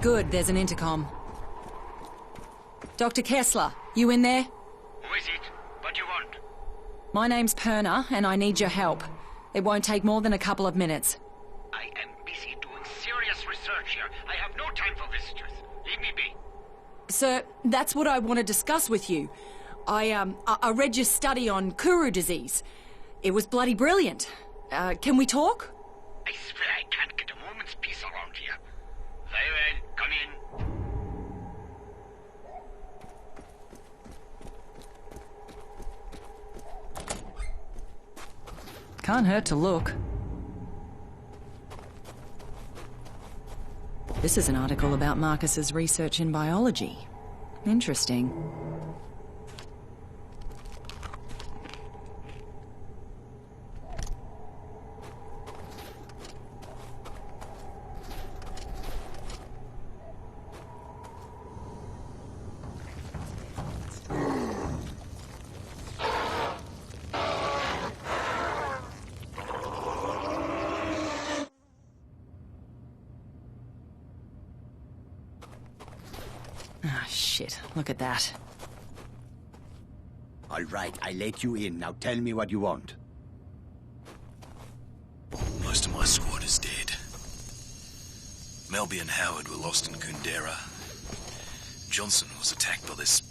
Good, there's an intercom. Dr. Kessler, you in there? Who is it? What do you want? My name's Perna, and I need your help. It won't take more than a couple of minutes. I am busy doing serious research here. I have no time for visitors. Leave me be. Sir, that's what I want to discuss with you. I read your study on Kuru disease. It was bloody brilliant. Can we talk? I swear I can't get a moment's peace around here. Very well, come in. Can't hurt to look. This is an article about Marcus's research in biology. Interesting. Ah, shit. Look at that. All right, I let you in. Now tell me what you want. Most of my squad is dead. Melby and Howard were lost in Kundera. Johnson was attacked by this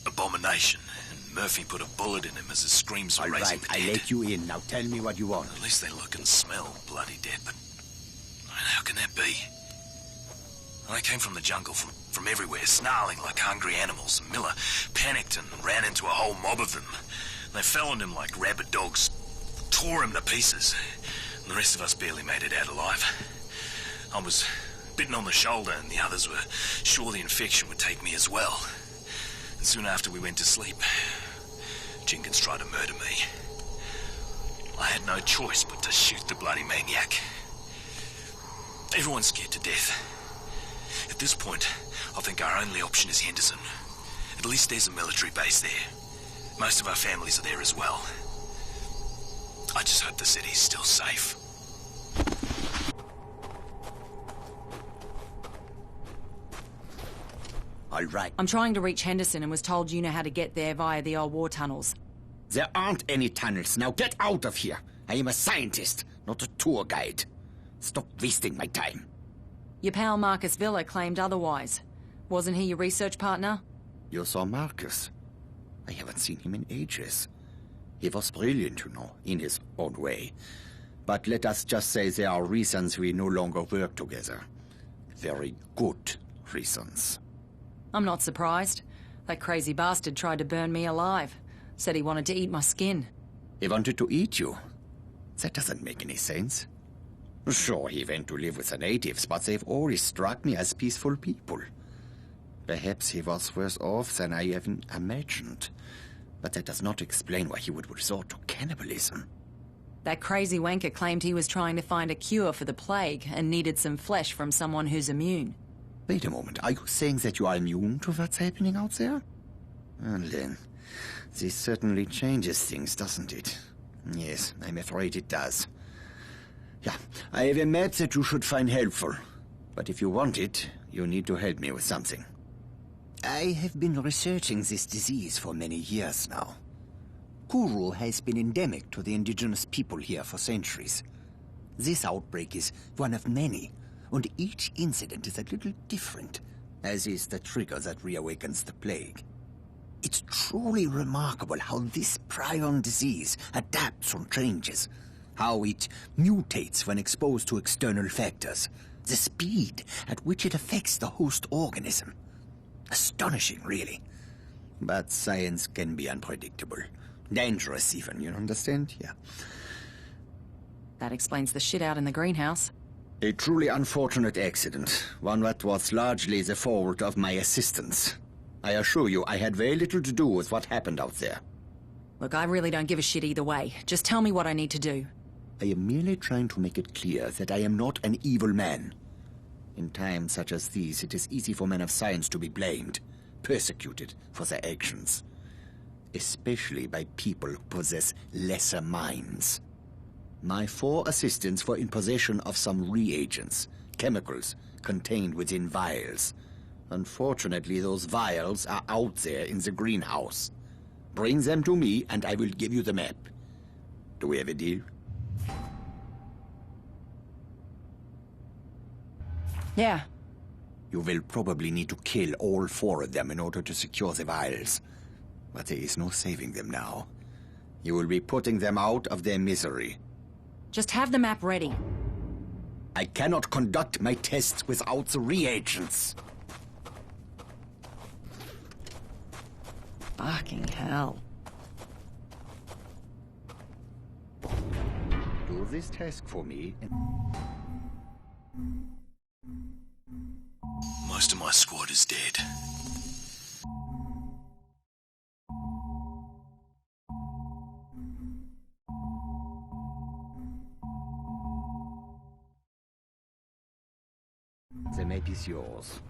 abomination, and Murphy put a bullet in him as his screams were raising the dead. I let you in. Now tell me what you want. At least they look and smell bloody dead, but how can that be? They came from the jungle, from everywhere, snarling like hungry animals. And Miller panicked and ran into a whole mob of them. They fell on him like rabid dogs, tore him to pieces. And the rest of us barely made it out alive. I was bitten on the shoulder, and the others were sure the infection would take me as well. And soon after we went to sleep, Jenkins tried to murder me. I had no choice but to shoot the bloody maniac. Everyone's scared to death. At this point, I think our only option is Henderson. At least there's a military base there. Most of our families are there as well. I just hope the city's still safe. All right. I'm trying to reach Henderson and was told you know how to get there via the old war tunnels. There aren't any tunnels. Now get out of here. I am a scientist, not a tour guide. Stop wasting my time. Your pal Marcus Villa claimed otherwise. Wasn't he your research partner? You saw Marcus? I haven't seen him in ages. He was brilliant, you know, in his own way. But let us just say there are reasons we no longer work together. Very good reasons. I'm not surprised. That crazy bastard tried to burn me alive. Said he wanted to eat my skin. He wanted to eat you? That doesn't make any sense. Sure, he went to live with the natives, but they've always struck me as peaceful people. Perhaps he was worse off than I even imagined. But that does not explain why he would resort to cannibalism. That crazy wanker claimed he was trying to find a cure for the plague and needed some flesh from someone who's immune. Wait a moment, are you saying that you are immune to what's happening out there? Well then, this certainly changes things, doesn't it? Yes, I'm afraid it does. Yeah, I have a map that you should find helpful. But if you want it, you need to help me with something. I have been researching this disease for many years now. Kuru has been endemic to the indigenous people here for centuries. This outbreak is one of many, and each incident is a little different, as is the trigger that reawakens the plague. It's truly remarkable how this prion disease adapts and changes. How it mutates when exposed to external factors. The speed at which it affects the host organism. Astonishing, really. But science can be unpredictable. Dangerous even, you understand? Yeah. That explains the shit out in the greenhouse. A truly unfortunate accident. One that was largely the fault of my assistants. I assure you, I had very little to do with what happened out there. Look, I really don't give a shit either way. Just tell me what I need to do. I am merely trying to make it clear that I am not an evil man. In times such as these, it is easy for men of science to be blamed, persecuted for their actions. Especially by people who possess lesser minds. My 4 assistants were in possession of some reagents chemicals contained within vials. Unfortunately, those vials are out there in the greenhouse. Bring them to me, and I will give you the map. Do we have a deal? Yeah. You will probably need to kill all 4 of them in order to secure the vials. But there is no saving them now. You will be putting them out of their misery. Just have the map ready. I cannot conduct my tests without the reagents. Fucking hell. Do this task for me. Most of my squad is dead. The map is yours.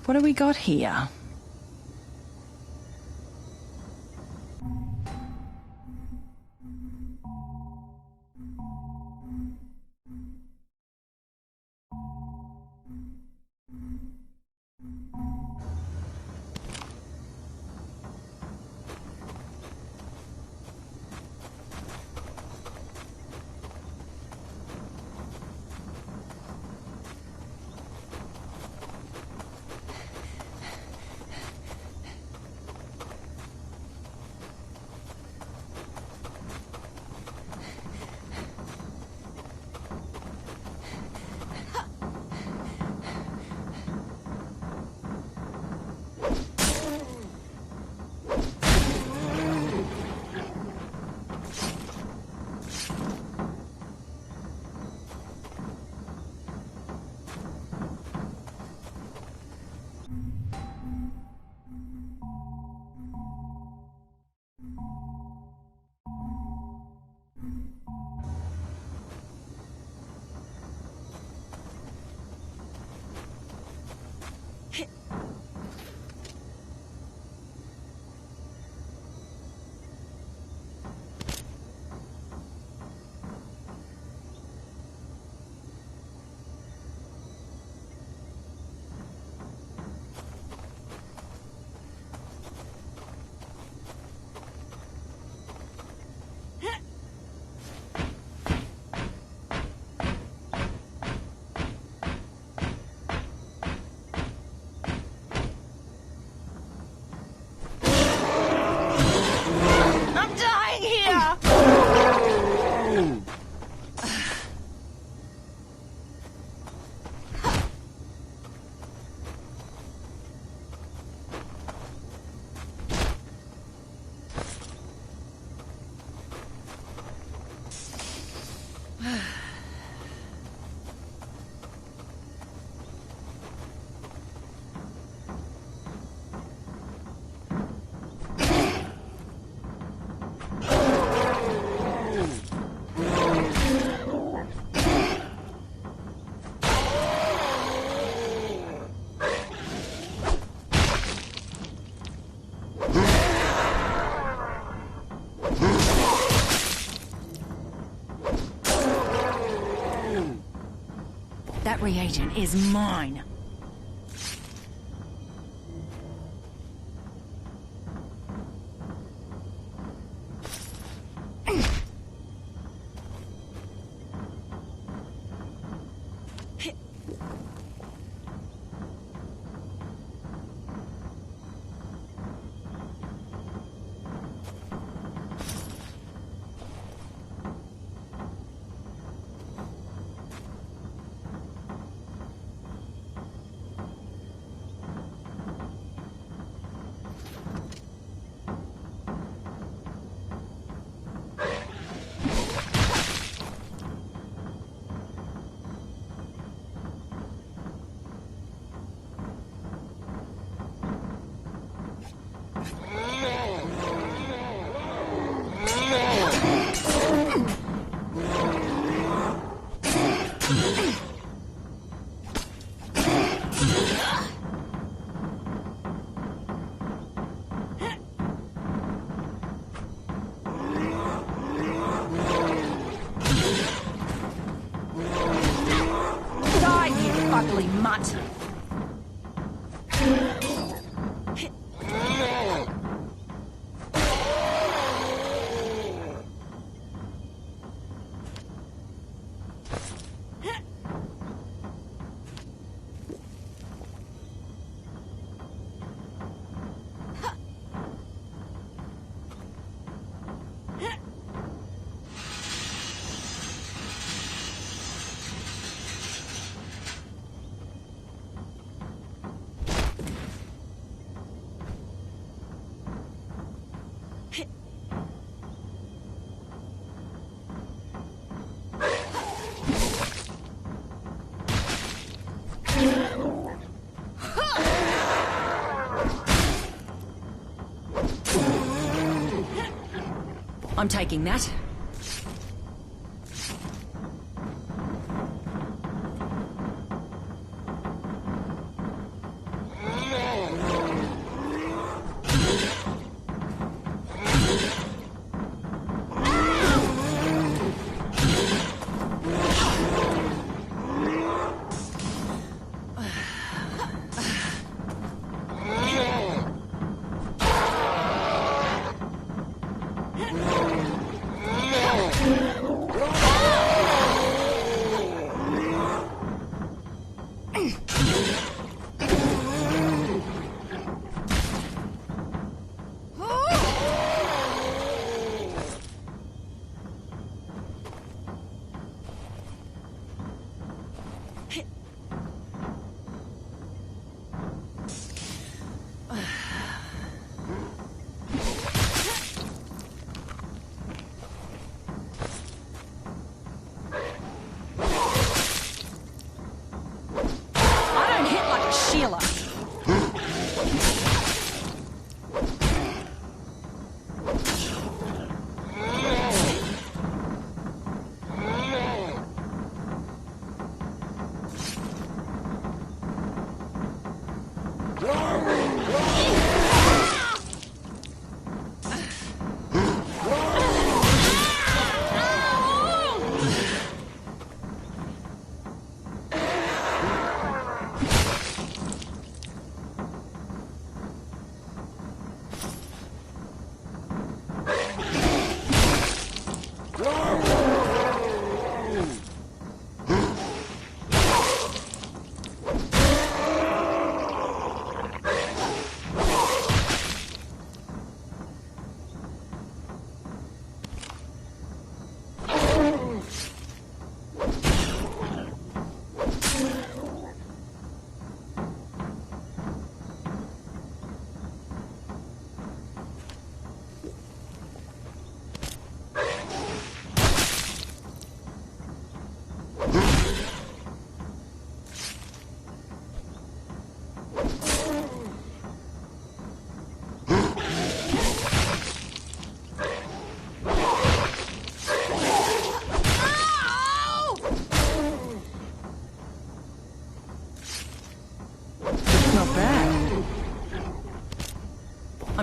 What do we got here? That reagent is mine. ugly mutt. I'm taking that.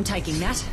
I'm taking that.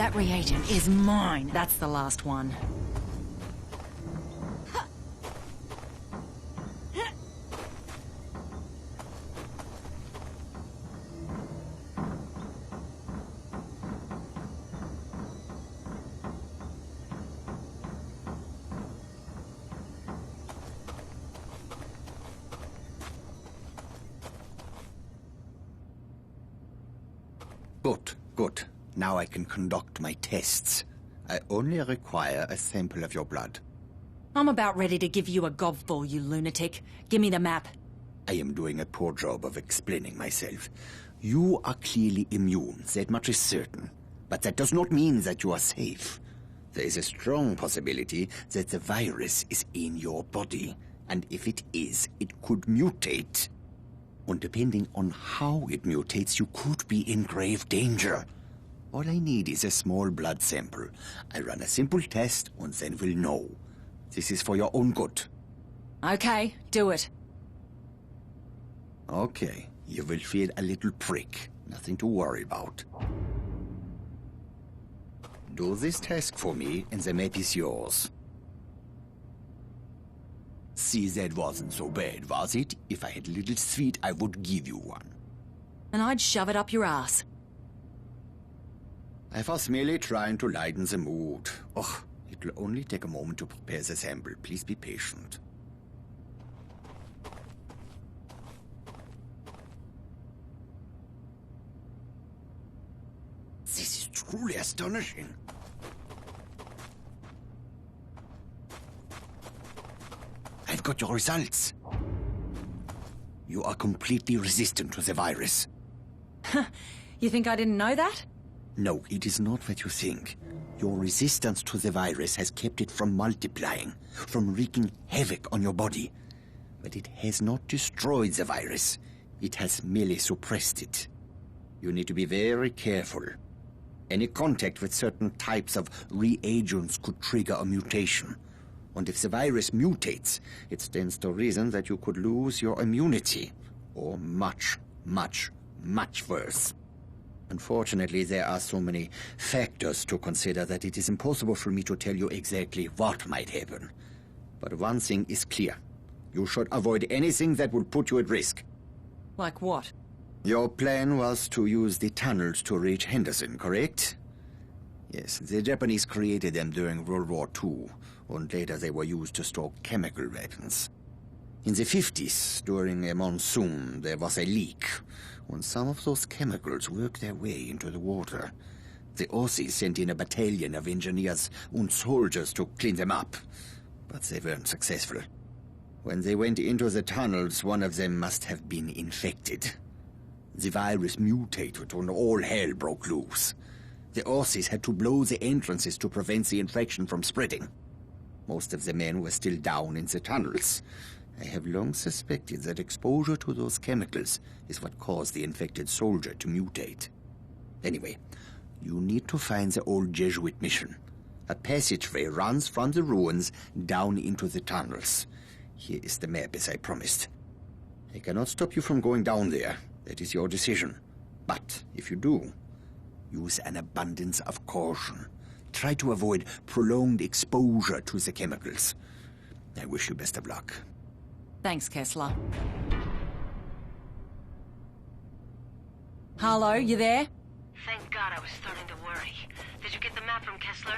That reagent is mine. That's the last one. Good, good. Now I can conduct my tests. I only require a sample of your blood. I'm about ready to give you a gobful, you lunatic. Give me the map. I am doing a poor job of explaining myself. You are clearly immune, that much is certain. But that does not mean that you are safe. There is a strong possibility that the virus is in your body. And if it is, it could mutate. And depending on how it mutates, you could be in grave danger. All I need is a small blood sample. I run a simple test and then we'll know. This is for your own good. Okay, do it. Okay, you will feel a little prick. Nothing to worry about. Do this task for me and the map is yours. See, that wasn't so bad, was it? If I had a little sweet, I would give you one. And I'd shove it up your ass. I was merely trying to lighten the mood. Oh, it will only take a moment to prepare the sample. Please be patient. This is truly astonishing. I've got your results. You are completely resistant to the virus. You think I didn't know that? No, it is not what you think. Your resistance to the virus has kept it from multiplying, from wreaking havoc on your body. But it has not destroyed the virus. It has merely suppressed it. You need to be very careful. Any contact with certain types of reagents could trigger a mutation. And if the virus mutates, it stands to reason that you could lose your immunity. Or much, much, much worse. Unfortunately, there are so many factors to consider that it is impossible for me to tell you exactly what might happen. But one thing is clear. You should avoid anything that would put you at risk. Like what? Your plan was to use the tunnels to reach Henderson, correct? Yes, the Japanese created them during World War II, and later they were used to store chemical weapons. In the 50s, during a monsoon, there was a leak, and some of those chemicals worked their way into the water. The Aussies sent in a battalion of engineers and soldiers to clean them up, but they weren't successful. When they went into the tunnels, one of them must have been infected. The virus mutated and all hell broke loose. The Aussies had to blow the entrances to prevent the infection from spreading. Most of the men were still down in the tunnels. I have long suspected that exposure to those chemicals is what caused the infected soldier to mutate. Anyway, you need to find the old Jesuit mission. A passageway runs from the ruins down into the tunnels. Here is the map, as I promised. I cannot stop you from going down there. That is your decision. But if you do, use an abundance of caution. Try to avoid prolonged exposure to the chemicals. I wish you best of luck. Thanks, Kessler. Harlow, you there? Thank God, I was starting to worry. Did you get the map from Kessler?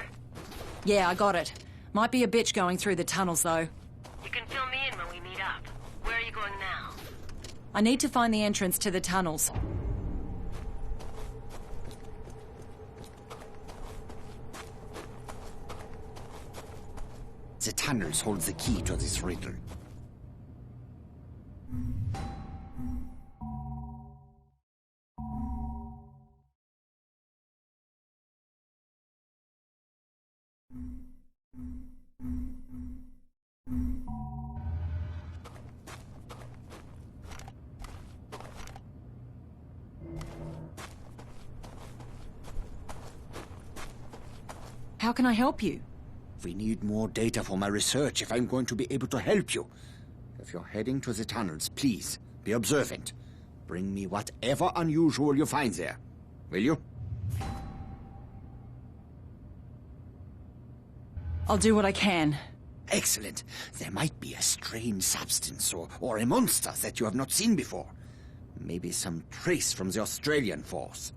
Yeah, I got it. Might be a bitch going through the tunnels, though. You can fill me in when we meet up. Where are you going now? I need to find the entrance to the tunnels. The tunnels hold the key to this riddle. How can I help you? We need more data for my research if I'm going to be able to help you. If you're heading to the tunnels, please, be observant. Bring me whatever unusual you find there. Will you? I'll do what I can. Excellent. There might be a strange substance or a monster that you have not seen before. Maybe some trace from the Australian force.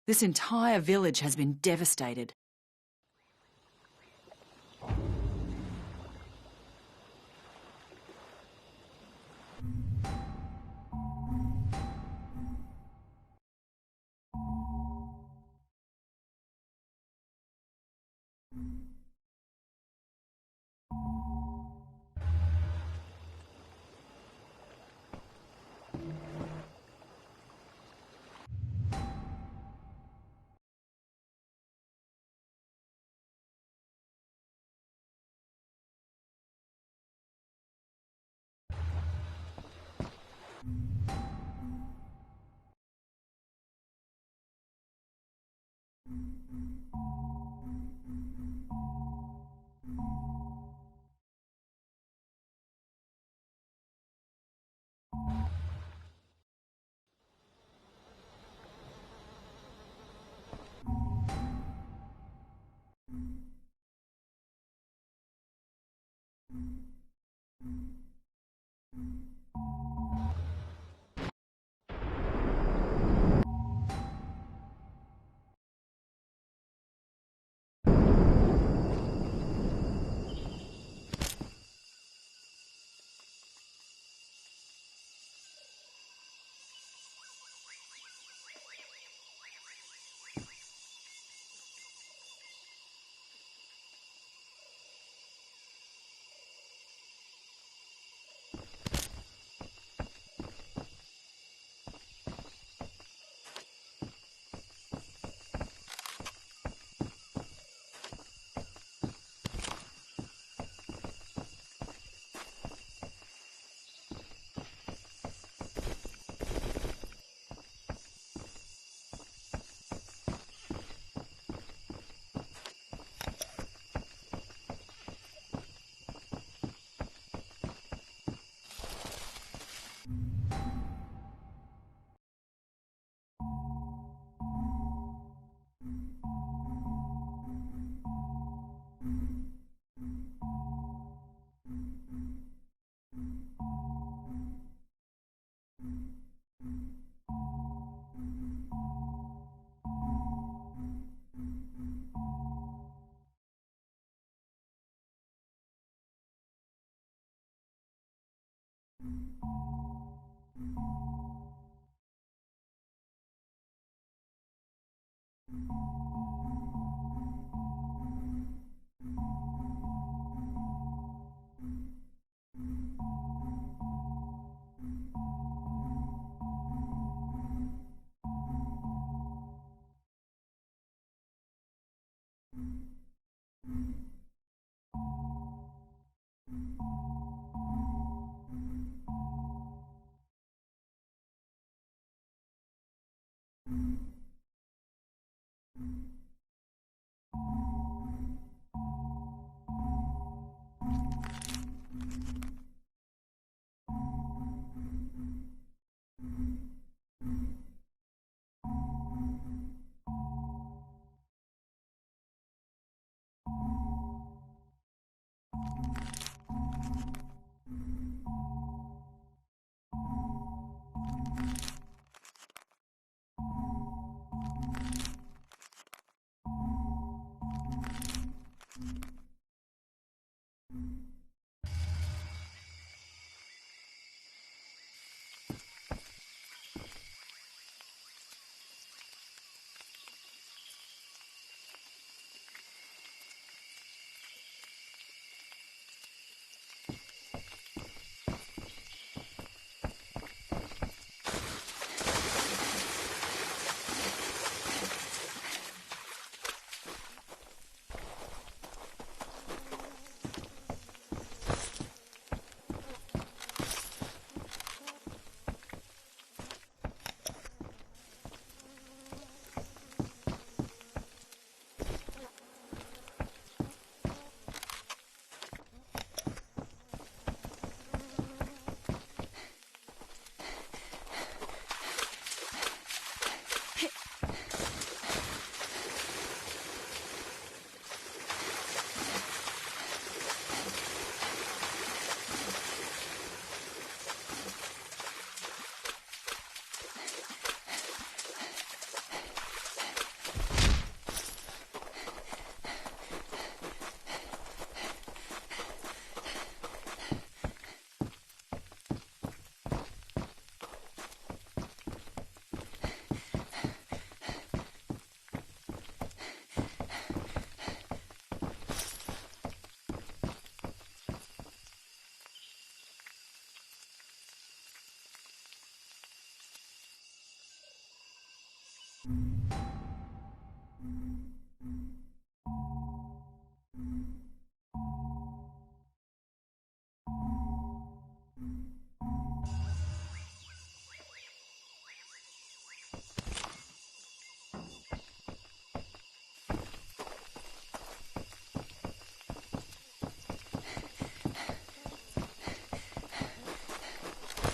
This entire village has been devastated.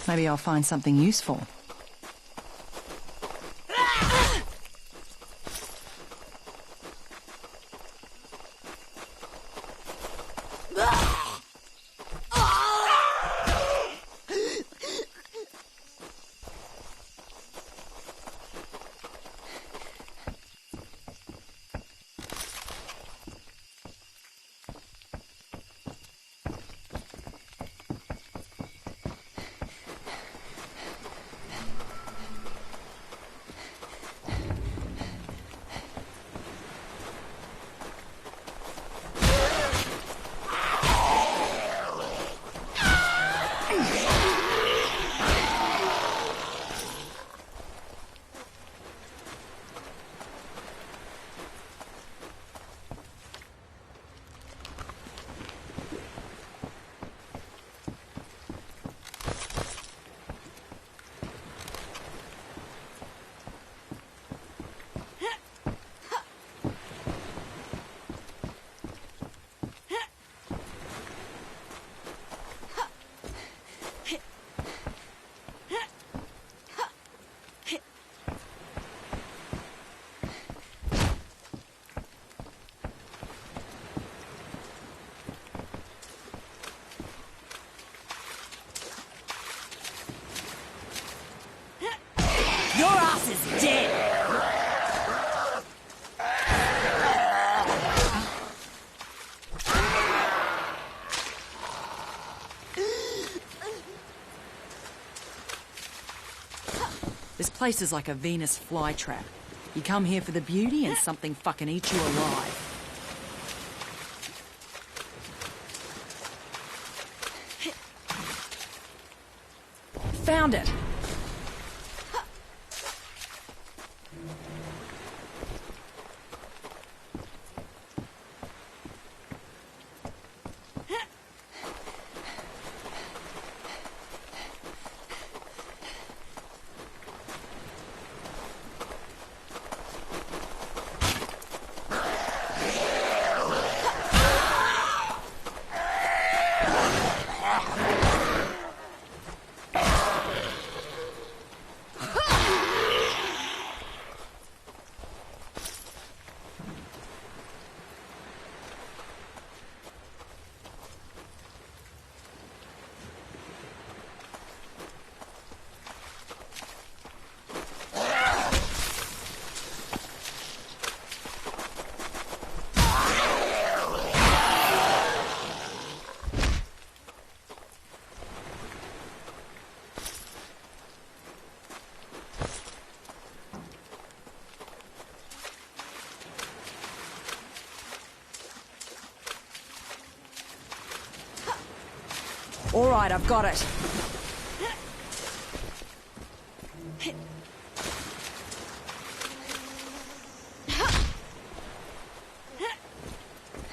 Maybe I'll find something useful. Your ass is dead! This place is like a Venus flytrap. You come here for the beauty and something fucking eats you alive. Found it! All right, I've got it.